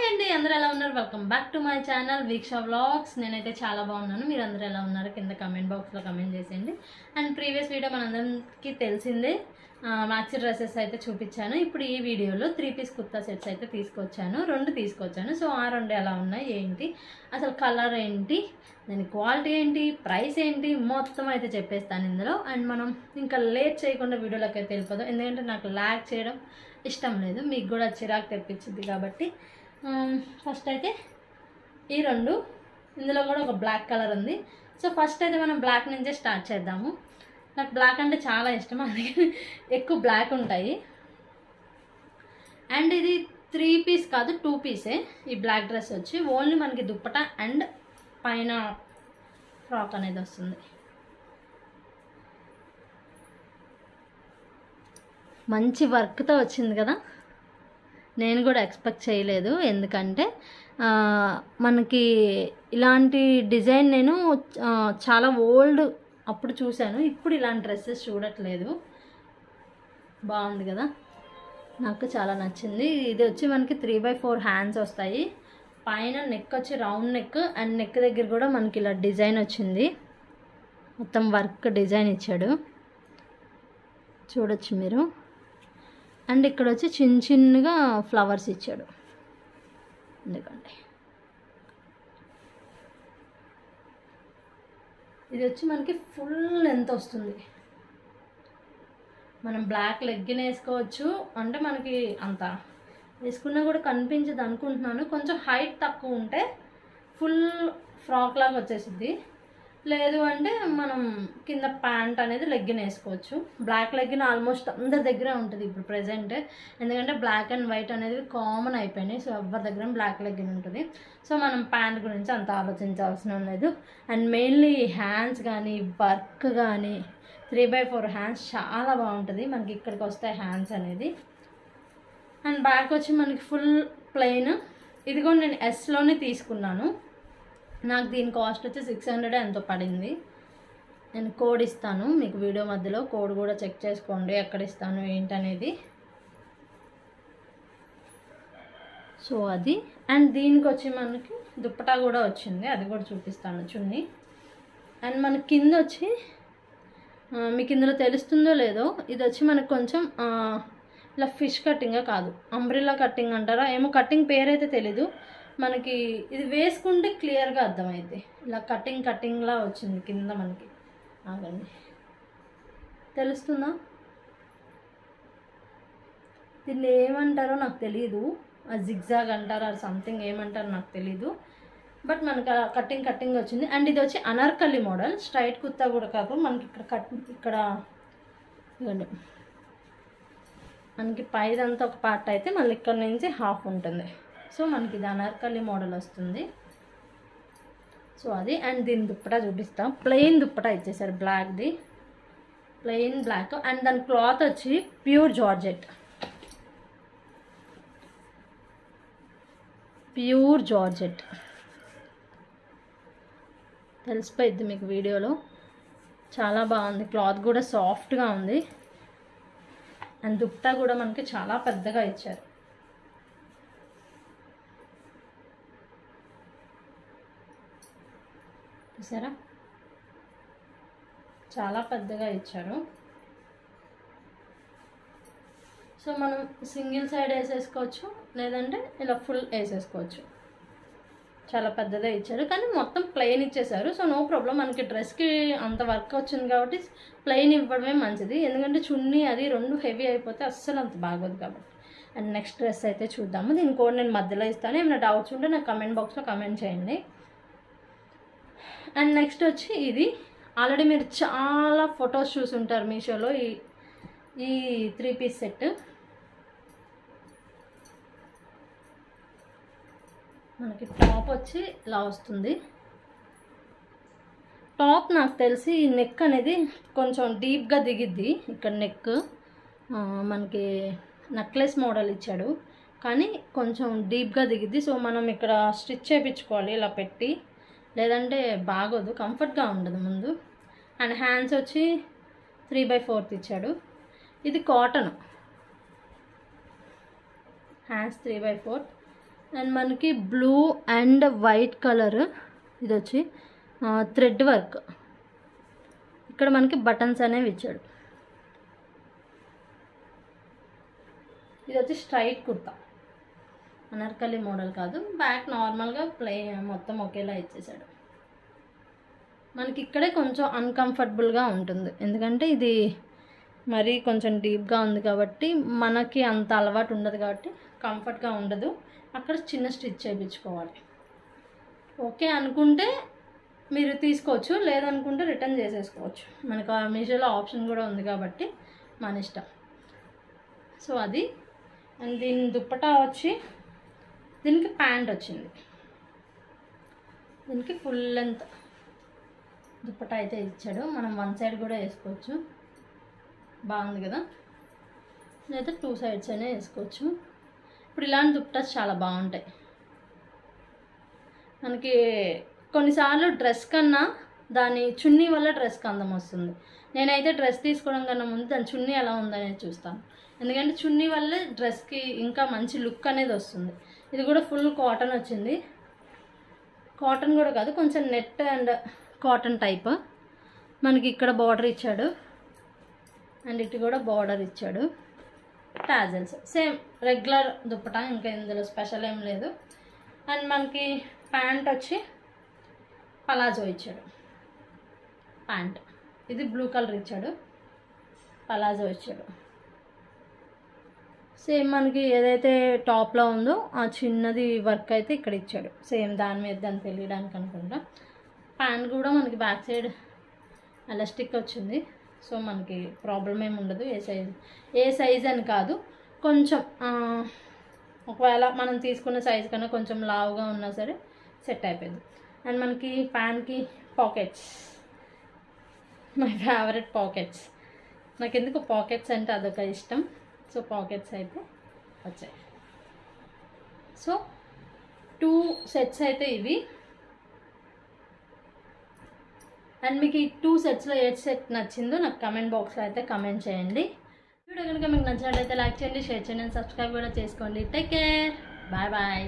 అండి అందరూ ఎలా ఉన్నారు welcome back to my channel Veeksha vlogs నేనైతే చాలా బాగున్నాను మీరు అందరూ ఎలా ఉన్నారు కింద కామెంట్ బాక్స్లో కామెంట్ చేసేయండి అండ్ ప్రీవియస్ వీడియో మనందరికీ తెలిసిందే మ్యాక్సీ డ్రెస్సెస్ అయితే చూపించాను ఇప్పుడు ఈ వీడియోలో 3 పీస్ కుర్తా సెట్స్ అయితే తీసుకొచ్చాను రెండు తీసుకొచ్చాను సో ఆ రెండు ఎలా ఉన్నాయి ఏంటి అసలు కలర్ ఏంటి దాని క్వాలిటీ ఏంటి ప్రైస్ ఏంటి మొత్తం అయితే చెప్పేస్తాను ఇందులో అండ్ మనం ఇంకా లేట్ చేయకుండా వీడియోలోకి అయితే వెళ్ళిపోదాం ఎందుకంటే నాకు లాగ్ చేయడం ఇష్టం లేదు మీకు కూడా చిరాకు తెప్పించింది కాబట్టి ఫస్ట్ అయితే ఈ రెండు ఇందులో కూడా ఒక బ్లాక్ కలర్ ఉంది సో ఫస్ట్ అయితే మనం బ్లాక్ నుంచే స్టార్ట్ చేద్దాము నాకు బ్లాక్ అంటే చాలా ఇష్టం అందుకే ఎక్కువ బ్లాక్ ఉంటాయి అండ్ ఇది 3 పీస్ కాదు 2 పీసే ఈ బ్లాక్ డ్రెస్ వచ్చి ఓన్లీ మనకి దుప్పట అండ్ పైన ఫ్రాక్ అనేది వస్తుంది మంచి వర్క్తో వచ్చింది కదా నేను కూడా ఎక్స్పెక్ట్ చేయలేదు ఎందుకంటే మనకి ఇలాంటి డిజైన్ నేను చాలా ఓల్డ్ అప్పుడు చూశాను ఇప్పుడు ఇలాంటి డ్రెస్సెస్ చూడట్లేదు బాగుంది కదా నాకు చాలా నచ్చింది ఇది వచ్చి మనకి 3/4 హ్యాండ్స్ వస్తాయి పైన నెక్ వచ్చి రౌండ్ నెక్ అండ్ నెక్ దగ్గర కూడా మనకి ఇలా డిజైన్ వచ్చింది మొత్తం వర్క్ డిజైన్ ఇచ్చాడు చూడొచ్చు మీరు అండ్ ఇక్కడ వచ్చి చిన్న చిన్నగా ఫ్లవర్స్ ఇచ్చాడు ఎందుకంటే ఇది వచ్చి మనకి ఫుల్ లెంత్ వస్తుంది మనం బ్లాక్ లెగ్గిన్ వేసుకోవచ్చు అంటే మనకి అంత వేసుకున్నా కూడా కనిపించదు అనుకుంటున్నాను కొంచెం హైట్ తక్కువ ఉంటే ఫుల్ ఫ్రాక్ లాగా వచ్చేసిద్ది లేదు అంటే మనం కింద ప్యాంట్ అనేది లెగ్గిన్ వేసుకోవచ్చు బ్లాక్ లెగ్గిన్ ఆల్మోస్ట్ అందరి దగ్గర ఉంటుంది ఇప్పుడు ప్రెజెంట్ ఎందుకంటే బ్లాక్ అండ్ వైట్ అనేది కామన్ అయిపోయినాయి సో ఎవరి దగ్గర బ్లాక్ లెగ్గిన్ ఉంటుంది సో మనం ప్యాంట్ గురించి అంత ఆలోచించాల్సిన లేదు అండ్ మెయిన్లీ హ్యాండ్స్ కానీ వర్క్ కానీ 3/4 హ్యాండ్స్ చాలా బాగుంటుంది మనకి ఇక్కడికి వస్తాయి హ్యాండ్స్ అనేది అండ్ బ్యాక్ వచ్చి మనకి ఫుల్ ప్లెయిన్ ఇది కూడా నేను ఎస్లోనే తీసుకున్నాను నాకు దీని కాస్ట్ వచ్చి 600 ఎంతో పడింది నేను కోడ్ ఇస్తాను మీకు వీడియో మధ్యలో కోడ్ కూడా చెక్ చేసుకోండి ఎక్కడ ఇస్తాను ఏంటనేది సో అది అండ్ దీనికి వచ్చి మనకి దుప్పటా కూడా వచ్చింది అది కూడా చూపిస్తాను చున్నీ అండ్ మన కింద వచ్చి మీకు ఇందులో తెలుస్తుందో లేదో ఇది వచ్చి మనకు కొంచెం ఇలా ఫిష్ కట్టింగా కాదు అంబ్రిల్లా కట్టింగ్ అంటారా ఏమో కట్టింగ్ పేరైతే తెలీదు మనకి ఇది వేసుకుంటే క్లియర్గా అర్థమైంది ఇలా కటింగ్లా వచ్చింది కింద మనకి ఆగండి తెలుస్తుందా దీన్ని ఏమంటారో నాకు తెలీదు జిగ్జాగ్ అంటారో సంథింగ్ ఏమంటారో నాకు తెలీదు బట్ మనకి అలా కటింగ్ వచ్చింది అండ్ ఇది వచ్చి అనార్కలి మోడల్ స్ట్రైట్ కుర్తా కూడా కాదు మనకి ఇక్కడ ఇవ్వండి మనకి పైదంతా ఒక పార్ట్ అయితే మళ్ళీ ఇక్కడ నుంచి హాఫ్ ఉంటుంది సో మనకి ఇది అనార్కలి మోడల్ వస్తుంది సో అది అండ్ దీని దుప్పటా చూపిస్తాం ప్లెయిన్ దుప్పటా ఇచ్చేసారు బ్లాక్ది ప్లెయిన్ బ్లాక్ అండ్ దాని క్లాత్ వచ్చి ప్యూర్ జార్జెట్ తెలిసిపోయిద్ది మీకు వీడియోలో చాలా బాగుంది క్లాత్ కూడా సాఫ్ట్గా ఉంది అండ్ దుప్పటా కూడా మనకి చాలా పెద్దగా ఇచ్చారు చూసారా చాలా పెద్దగా ఇచ్చారు సో మనం సింగిల్ సైడ్ వేసేసుకోవచ్చు లేదంటే ఇలా ఫుల్ వేసేసుకోవచ్చు చాలా పెద్దదే ఇచ్చారు కానీ మొత్తం ప్లెయిన్ ఇచ్చేసారు సో నో ప్రాబ్లం మనకి డ్రెస్కి అంత వర్క్ వచ్చింది కాబట్టి ప్లెయిన్ ఇవ్వడమే మంచిది ఎందుకంటే చున్నీ అది రెండు హెవీ అయిపోతే అస్సలు అంత బాగోదు కాబట్టి అండ్ నెక్స్ట్ డ్రెస్ అయితే చూద్దాము దీని కూడా నేను మధ్యలో ఇస్తాను ఏమైనా డౌట్స్ ఉంటే నాకు కమెంట్ బాక్స్లో కమెంట్ చేయండి అండ్ నెక్స్ట్ వచ్చి ఇది ఆల్రెడీ మీరు చాలా ఫొటోస్ చూసుంటారు మీషోలో ఈ 3 పీస్ సెట్ మనకి టాప్ వచ్చి ఇలా వస్తుంది టాప్ నాకు తెలిసి ఈ నెక్ అనేది కొంచెం డీప్గా దిగిద్ది ఇక్కడ నెక్ మనకి నెక్లెస్ మోడల్ ఇచ్చాడు కానీ కొంచెం డీప్గా దిగిద్ది సో మనం ఇక్కడ స్టిచ్ చేయించుకోవాలి ఇలా పెట్టి లేదంటే బాగోదు కంఫర్ట్గా ఉండదు ముందు అండ్ హ్యాండ్స్ వచ్చి 3/4 ఇచ్చాడు ఇది కాటన్ హ్యాండ్స్ 3/4 అండ్ మనకి బ్లూ అండ్ వైట్ కలర్, ఇది వచ్చి థ్రెడ్ వర్క్. ఇక్కడ మనకి బటన్స్ అనేవి ఇచ్చాడు. ఇది వచ్చి స్ట్రైట్ కుర్తా, అనార్కలి మోడల్ కాదు, బ్యాక్ నార్మల్గా మొత్తం ఒకేలా ఇచ్చేసాడు. మనకి ఇక్కడే కొంచెం అన్కంఫర్టబుల్గా ఉంటుంది, ఎందుకంటే ఇది మరీ కొంచెం డీప్గా ఉంది కాబట్టి మనకి అంత అలవాటు ఉండదు కాబట్టి కంఫర్ట్గా ఉండదు. అక్కడ చిన్న స్టిచ్ చేయించుకోవాలి. ఓకే అనుకుంటే మీరు తీసుకోవచ్చు, లేదనుకుంటే రిటర్న్ చేసేసుకోవచ్చు. మనకు మీషోలో ఆప్షన్ కూడా ఉంది కాబట్టి మన ఇష్టం. సో అది. అండ్ దీని దుప్పటా వచ్చి దీనికి ప్యాంట్ వచ్చింది. దీనికి ఫుల్ లెంత్ దుప్పటా అయితే ఇచ్చాడు. మనం వన్ సైడ్ కూడా వేసుకోవచ్చు, బాగుంది కదా. లేదా 2 సైడ్స్ అయినా వేసుకోవచ్చు. ఇప్పుడు ఇలాంటి దుప్పటాస్ చాలా బాగుంటాయి. మనకి కొన్నిసార్లు డ్రెస్ కన్నా దాని చున్నీ వల్ల డ్రెస్కి అందం వస్తుంది. నేనైతే డ్రెస్ తీసుకోవడం కన్నా ముందు దాని చున్నీ ఎలా ఉందనేది చూస్తాను, ఎందుకంటే చున్నీ వల్లే డ్రెస్కి ఇంకా మంచి లుక్ అనేది వస్తుంది. ఇది కూడా ఫుల్ కాటన్ వచ్చింది. కాటన్ కూడా కాదు, కొంచెం నెట్ అండ్ కాటన్ టైప్. మనకి ఇక్కడ బార్డర్ ఇచ్చాడు అండ్ ఇటు కూడా బార్డర్ ఇచ్చాడు. టాజల్స్ సేమ్ రెగ్యులర్ దుప్పటా, ఇంకా ఇందులో స్పెషల్ ఏం లేదు. అండ్ మనకి ప్యాంట్ వచ్చి పలాజో ఇచ్చాడు. ప్యాంట్ ఇది బ్లూ కలర్ ఇచ్చాడు, పలాజో ఇచ్చాడు. సేమ్ మనకి ఏదైతే టాప్లో ఉందో ఆ చిన్నది వర్క్ అయితే ఇక్కడ ఇచ్చాడు. సేమ్ దాని మీద దాన్ని తెలియడానికి అనుకుంటా. ప్యాంట్ కూడా మనకి బ్యాక్ సైడ్ ఎలాస్టిక్ వచ్చింది. సో మనకి ప్రాబ్లం ఏమి ఉండదు. ఏ సైజ్ అని కాదు, కొంచెం ఒకవేళ మనం తీసుకున్న సైజు కన్నా కొంచెం లావుగా ఉన్నా సరే సెట్ అయిపోయింది. అండ్ మనకి ప్యాంట్కి పాకెట్స్, మై ఫేవరెట్ పాకెట్స్. నాకు ఎందుకు పాకెట్స్ అంటే అదొక ఇష్టం. సో పాకెట్స్ అయితే వచ్చాయి. సో 2 సెట్స్ అయితే ఇవి. అండ్ మీకు ఈ 2 సెట్స్లో ఏ సెట్ నచ్చిందో నాకు కమెంట్ బాక్స్లో అయితే కమెంట్ చేయండి. వీడియో కనుక మీకు నచ్చినట్లయితే లైక్ చేయండి, షేర్ చేయండి, సబ్స్క్రైబ్ కూడా చేసుకోండి. Take care, bye bye.